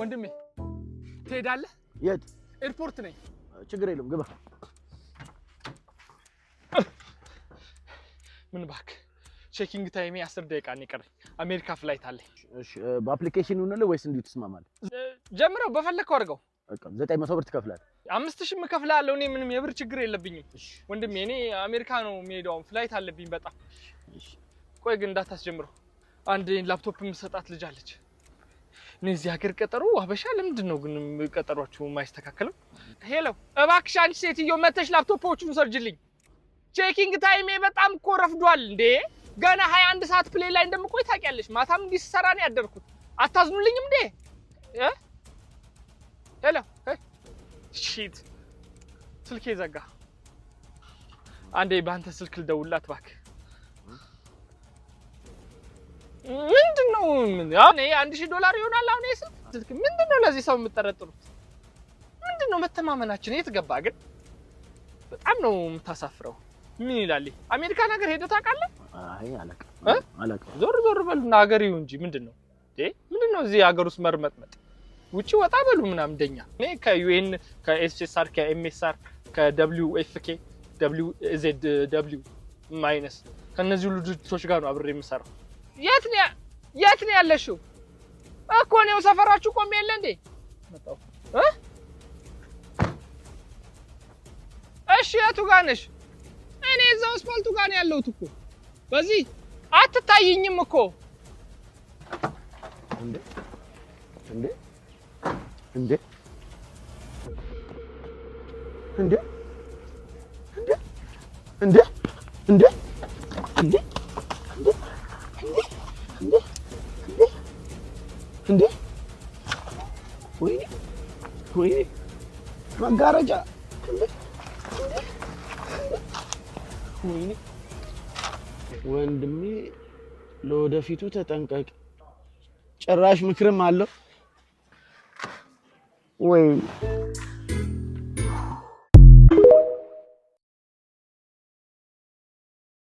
ወንድሜ ትሄዳለህ? የት? ኤርፖርት ነኝ። ችግር የለም ግባ። ምን ባክ ቼኪንግ ታይሜ 10 ደቂቃ ነው የቀረኝ። አሜሪካ ፍላይት አለኝ። እሺ በአፕሊኬሽን ይሁንልህ ወይስ እንዴት ትስማማለህ? ጀምረው በፈለከው አድርገው። በቃ 900 ብር ትከፍላለህ። 5000 እከፍላለሁ። እኔ ምንም የብር ችግር የለብኝም። ወንድሜ እኔ አሜሪካ ነው የምሄደው። ፍላይት አለብኝ በጣም። ቆይ ግን እንዳታስጀምረው። አንድ ላፕቶፕ የምሰጣት ልጅ አለች። እኔ እዚህ ሀገር ቀጠሮ አበሻ ለምንድን ነው ግን ቀጠሯችሁ የማይስተካከለው? ሄሎ እባክሽ አንቺ ሴትዮ መተሽ ላፕቶፖቹን ሰርጅልኝ። ቼኪንግ ታይሜ በጣም እኮ ረፍዷል እንዴ። ገና 21 ሰዓት ፕሌይ ላይ እንደምቆይ ታውቂያለሽ። ማታም እንዲሰራ ነው ያደርኩት። አታዝኑልኝም እንዴ? ሄሎ ሺት ስልኬ ዘጋ። አንዴ ባንተ ስልክ ልደውልላት እባክህ። ምንድነው አሁን $1000 ይሆናል አሁን ስልክ ምንድነው ለዚህ ሰው የምትጠረጥሩት? ምንድነው መተማመናችን የት ገባ ግን? በጣም ነው የምታሳፍረው። ምን ይላል? አሜሪካ ነገር ሄደህ ታውቃለህ? አይ አላውቅም። ዞር በሉና ሀገር ይሁን እንጂ ምንድነው ምንድነው እዚህ ሀገር ውስጥ መርመጥመጥ? ውጪ ወጣ በሉ ምናምን እንደኛ። እኔ ከዩኤን ከኤስኤስአር ከኤምኤስአር ከDWFK WZW ማይነስ ከነዚህ ሁሉ ድርጅቶች ጋር ነው አብሬ የምሰራው። የት ነው ያለሽው? እኮ ነው ሰፈራችሁ ቆሜ የለ እንዴ? መጣው እሺ የቱ ጋር ነሽ? እኔ እዛው አስፋልቱ ጋር ነው ያለሁት እኮ። በዚህ አትታይኝም እኮ። እንዴ እንዴ እንዴ እንዴ እንዴ እንዴ እንዴ እንዴ ወይ መጋረጃ ወንድሜ ለወደፊቱ ተጠንቀቅ። ጭራሽ ምክርም አለው ወይ